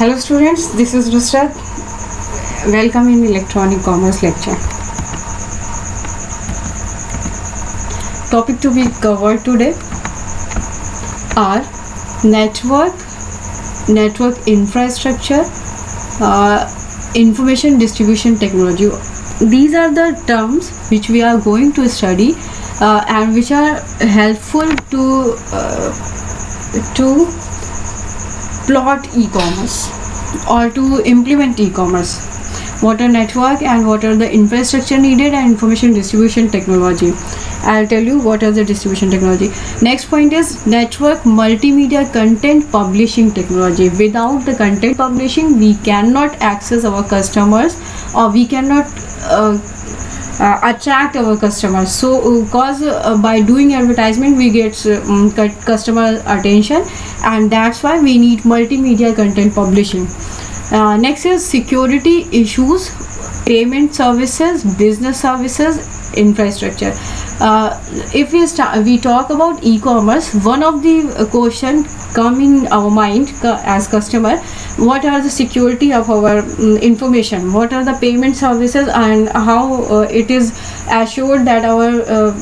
Hello students, this is Nusrat. Welcome in electronic commerce lecture. Topic to be covered today are network infrastructure, information distribution technology. These are the terms which we are going to study and which are helpful to plot e-commerce or to implement e-commerce. What are network and what are the infrastructure needed, and information distribution technology. I'll tell you what are the distribution technology. Next point is network multimedia content publishing technology. Without the content publishing, we cannot access our customers, or we cannot attract our customers. So because by doing advertisement we get customer attention, and that's why we need multimedia content publishing. Next is security issues, payment services, business services, infrastructure. If we talk about e-commerce, one of the question come in our mind as customer: what are the security of our information, what are the payment services, and how it is assured that our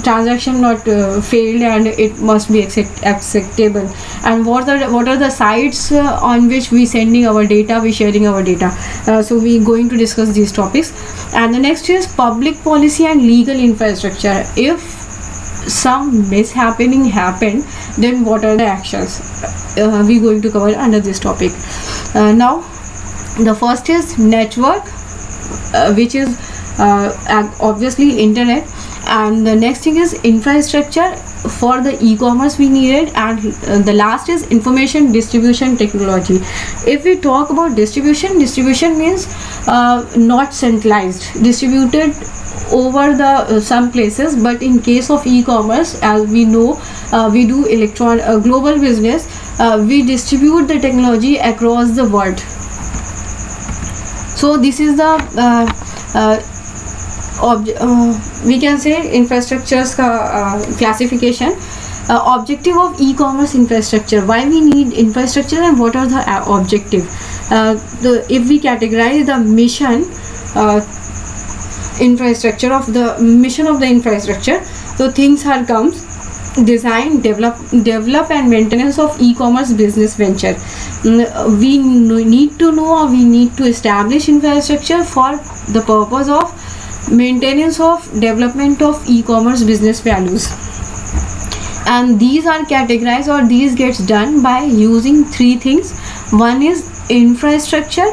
transaction not failed and it must be acceptable, and what are the sites on which we sending our data, we sharing our data. So we going to discuss these topics. And the next is public policy and legal infrastructure. If some mishappening happened, then what are the actions? We going to cover under this topic. Now the first is network, which is obviously internet, and the next thing is infrastructure for the e-commerce we needed, and the last is information distribution technology. If we talk about distribution means not centralized, distributed over the some places. But in case of e-commerce, as we know, we do global business, we distribute the technology across the world. So this is the we can say infrastructures classification. Objective of e-commerce infrastructure. Why we need infrastructure and what are the objective? If we categorize the mission infrastructure of the mission of the infrastructure, so things are comes: design, develop and maintenance of e-commerce business venture. We need to know, or we need to establish infrastructure for the purpose of maintenance of development of e-commerce business values, and these are categorized, or these gets done by using three things. One is infrastructure.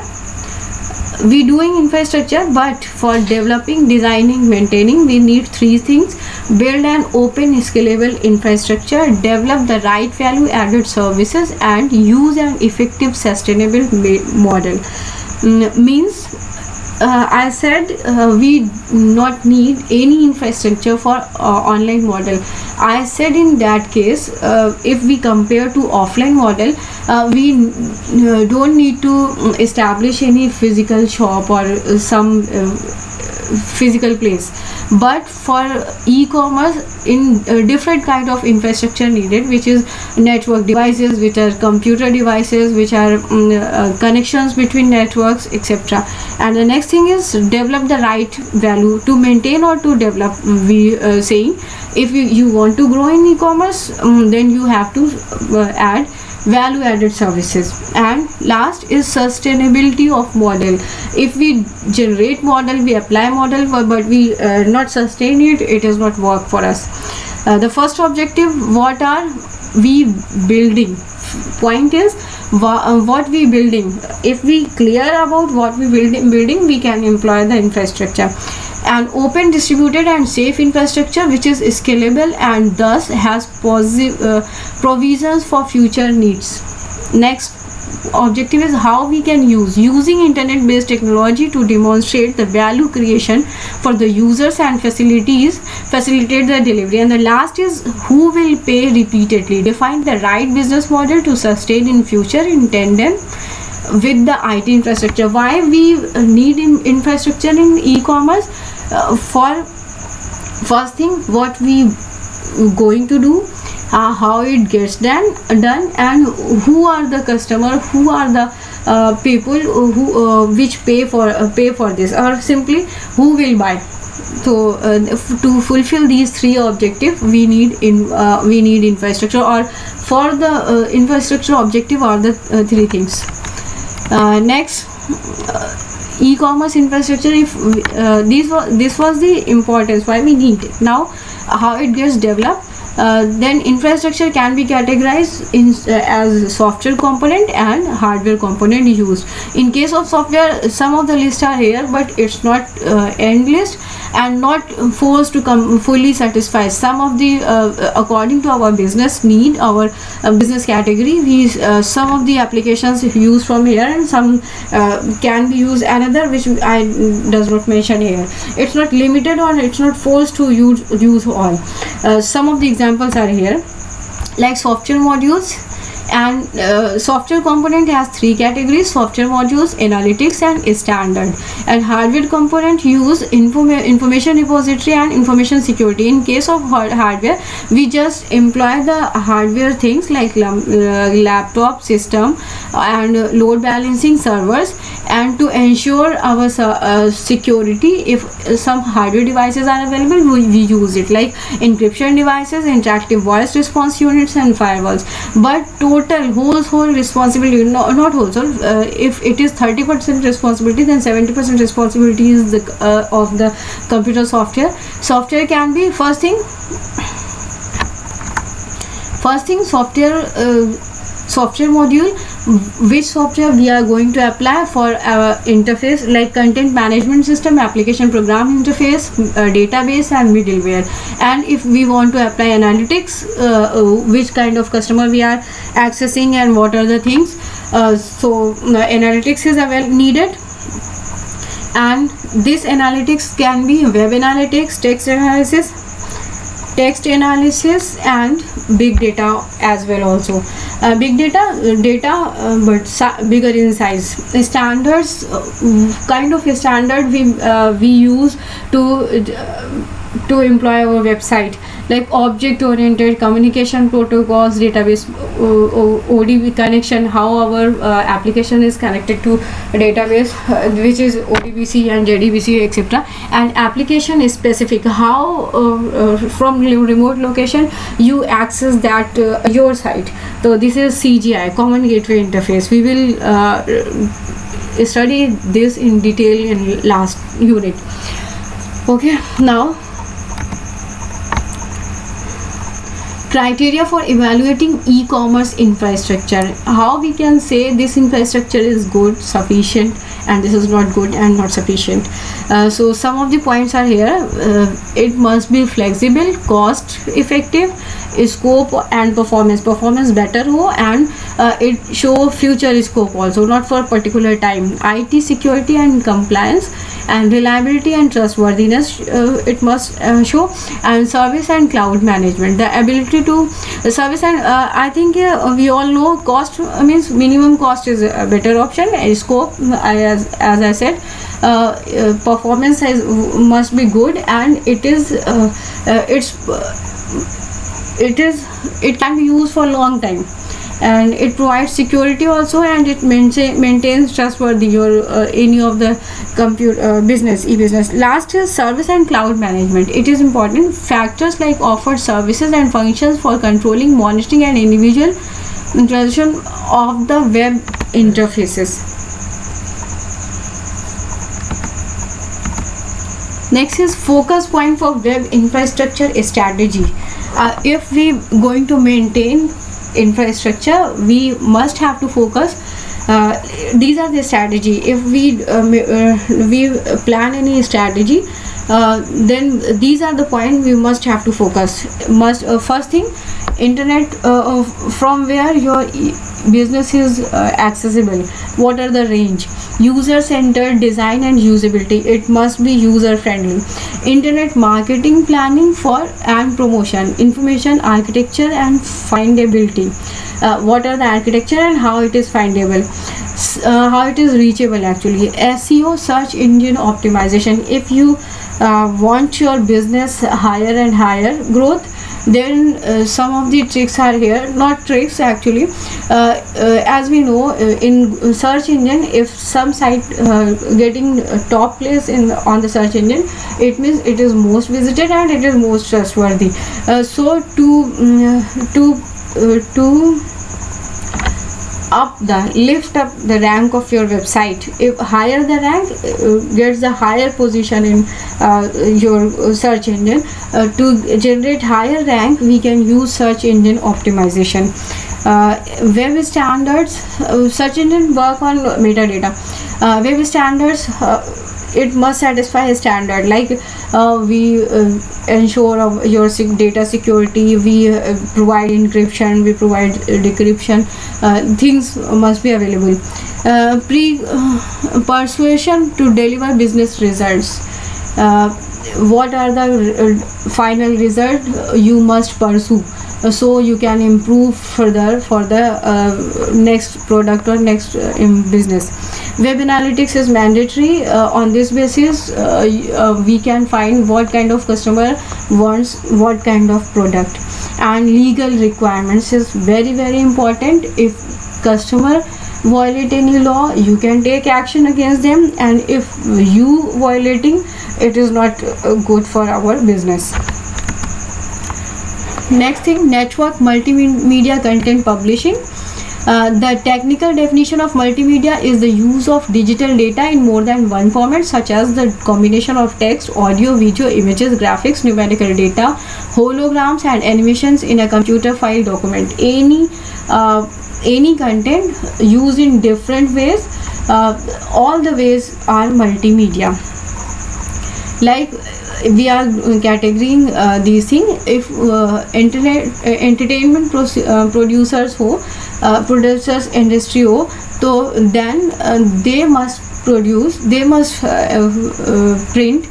We doing infrastructure, but for developing, designing, maintaining, we need three things: build an open scalable infrastructure, develop the right value added services, and use an effective sustainable model. Means I said we not need any infrastructure for online model. I said in that case, if we compare to offline model, we don't need to establish any physical shop or some physical place. But for e-commerce, in different kind of infrastructure needed, which is network devices, which are computer devices, which are connections between networks, etc. And the next thing is develop the right value. To maintain or to develop, we saying, if you want to grow in e-commerce, then you have to add value added services. And last is sustainability of model. If we generate model, we apply model, but we not sustain it, it is not work for us. The first objective: what are we building? Point is what we building. If we clear about what we building, we can employ the infrastructure. And open, distributed and safe infrastructure, which is scalable and thus has provisions for future needs. Next objective is how we can using internet based technology to demonstrate the value creation for the users and facilitate the delivery. And the last is who will pay repeatedly. Define the right business model to sustain in future in tandem with the IT infrastructure. Why we need infrastructure in e-commerce? For first thing, what we going to do, how it gets done, and who are the customer, who are the people who which pay for this, or simply who will buy. So to fulfill these three objectives, we need infrastructure, or for the infrastructure objective are the three things. Next, e-commerce infrastructure. If this was the importance why we need it. Now how it gets developed, then infrastructure can be categorized in as software component and hardware component used. In case of software, some of the lists are here, but it's not end list and not forced to come fully satisfy some of the according to our business need, our business category. We some of the applications if used from here, and some can be used another which I does not mention here. It's not limited or it's not forced to use all. Some of the examples are here, like software modules. And software component has three categories: software modules, analytics, and standard. And hardware component use information repository and information security. In case of hardware, we just employ the hardware things like laptop system and load balancing servers, and to ensure our security, if some hardware devices are available, we use it, like encryption devices, interactive voice response units, and firewalls. But total whole responsibility, not wholesale, if it is 30% responsibility, then 70% responsibility is the of the computer software can be first thing software module. Which software we are going to apply for our interface, like content management system, application program interface, database, and middleware. And if we want to apply analytics, which kind of customer we are accessing and what are the things. So analytics is needed, and this analytics can be web analytics, text analysis, and big data as well. Also big data, but bigger in size. Standards, kind of a standard we use to employ our website, like object oriented communication protocols, database, ODB connection, how our application is connected to a database, which is ODBC and JDBC, etc. And application is specific, how from remote location you access that your site. So this is CGI, common gateway interface. We will study this in detail in last unit. Okay, now criteria for evaluating e-commerce infrastructure. How we can say this infrastructure is good, sufficient, and this is not good and not sufficient. So some of the points are here. It must be flexible, cost effective, scope and performance better ho, and it show future scope also, not for particular time. IT security and compliance, and reliability and trustworthiness it must show. And service and cloud management, the ability to service. And I think we all know cost means minimum cost is a better option. Scope, as I said, performance must be good, and it can be used for a long time, and it provides security also, and it maintains trustworthy your any of the computer e-business. Last is service and cloud management. It is important. Factors like offered services and functions for controlling, monitoring, and individual interaction of the web interfaces. Next is focus point for web infrastructure strategy. If we going to maintain infrastructure, we must have to focus. These are the strategy. If we plan any strategy, then these are the points we must have to focus. First thing, internet, from where your business is accessible. What are the range? User-centered design and usability. It must be user-friendly. Internet marketing, planning for and promotion. Information architecture and findability. What are the architecture and how it is findable, how it is reachable actually. SEO, search engine optimization. If you want your business higher and higher growth, Then some of the tricks are here, not tricks actually. As we know, in search engine, if some site getting top place in on the search engine, it means it is most visited and it is most trustworthy. So to lift up the rank of your website, if higher the rank, gets the higher position in your search engine. To generate higher rank, we can use search engine optimization. Web standards, search engine work on metadata. Web standards, it must satisfy a standard, like we ensure of your data security, we provide encryption, we provide decryption, things must be available. Persuasion to deliver business results. What are the final result you must pursue, so you can improve further for the next product or next in business. Web analytics is mandatory. On this basis, we can find what kind of customer wants what kind of product. And legal requirements is very very important. If customer violate any law, you can take action against them, and if you violating, it is not good for our business. Next thing, network multimedia content publishing. The technical definition of multimedia is the use of digital data in more than one format, such as the combination of text, audio, video, images, graphics, numerical data, holograms, and animations in a computer file document. Any content used in different ways, all the ways are multimedia. Like we are categorizing these things. If entertainment producers हो, producers industry हो, तो then they must print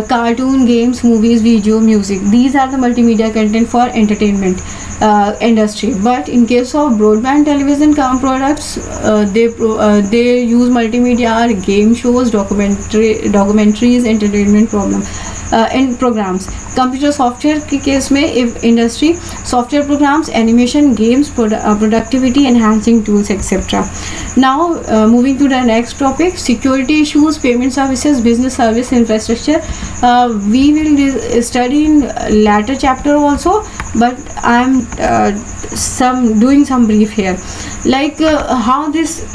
cartoon, games, movies, video, music. These are the multimedia content for entertainment industry. But in case of broadband television products, they use multimedia or game shows, documentaries, entertainment and programs. Computer software के case में, if industry, software programs, animation, games, productivity enhancing tools, etc. Now moving to the next topic, security issues, payment services, business service infrastructure. We will study in latter chapter also, but I am doing some brief here. Like how this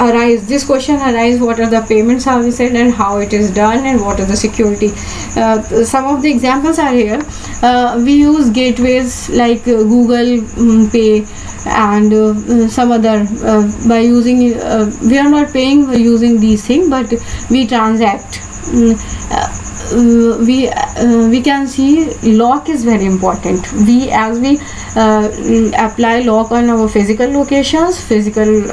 question arise, what are the payment services and how it is done, and what are the security. Some of the examples are here. We use gateways like Google Pay and some other, by using we are not paying by using these things, but we transact. We can see lock is very important. As we apply lock on our physical locations, physical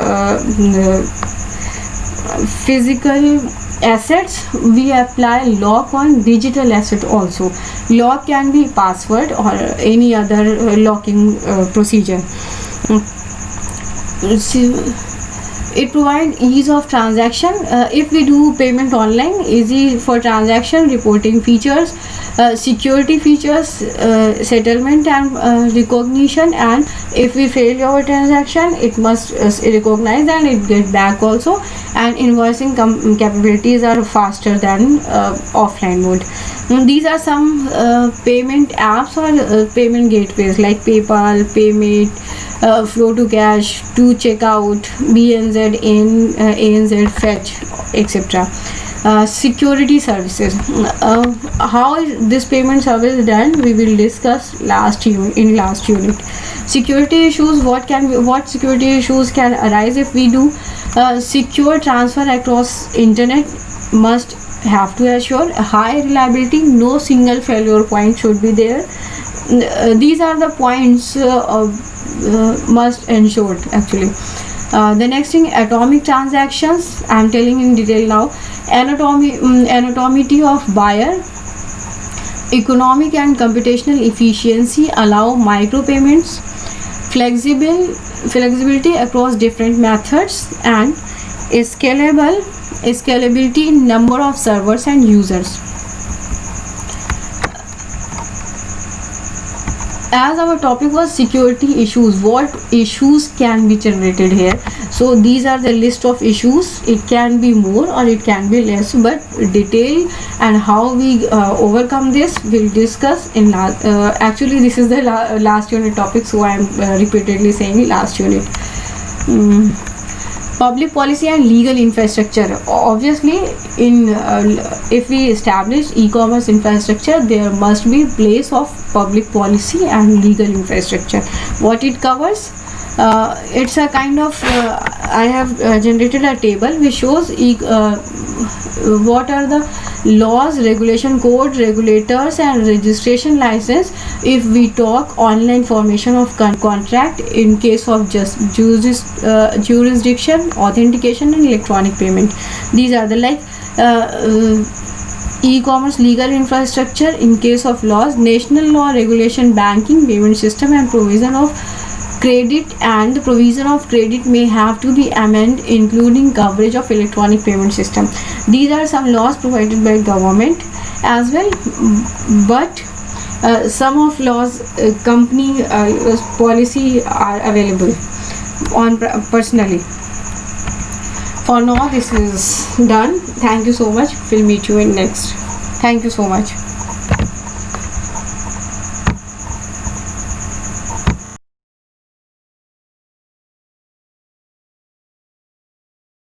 assets, we apply lock on digital asset also. Lock can be password or any other locking procedure. It provides ease of transaction. If we do payment online, easy for transaction, reporting features, security features, settlement and recognition, and if we fail our transaction, it must recognize and it get back also. And invoicing capabilities are faster than offline mode. These are some payment apps or payment gateways like PayPal, Paymate, Flow to Cash, to Checkout, BNZ, ANZ, Fetch, etc. Security services. How is this payment service done? We will discuss in last unit. Security issues. What security issues can arise if we do secure transfer across internet? Must have to assure high reliability. No single failure point should be there. These are the points must ensure actually. The next thing, atomic transactions. I am telling in detail now. Anonymity of buyer, economic and computational efficiency, allow micropayments, flexibility across different methods, and scalability in number of servers and users. as our topic was security issues, what issues can be generated here? So these are the list of issues. It can be more or it can be less, but detail and how we overcome this we'll discuss in actually this is the last unit topic, so I am repeatedly saying last unit. Public policy and legal infrastructure. Obviously, in if we establish e-commerce infrastructure, there must be place of public policy and legal infrastructure. What it covers? It's a kind of I have generated a table which shows what are the laws, regulation code, regulators and registration license if we talk online formation of contract in case of just jurisdiction, authentication and electronic payment. These are the e-commerce legal infrastructure in case of laws, national law, regulation, banking, payment system and provision of credit, and the provision of credit may have to be amended including coverage of electronic payment system. These are some laws provided by government as well, but some of laws company policy are available on personally. For now this is done. Thank you so much. We'll meet you in next. Thank you so much.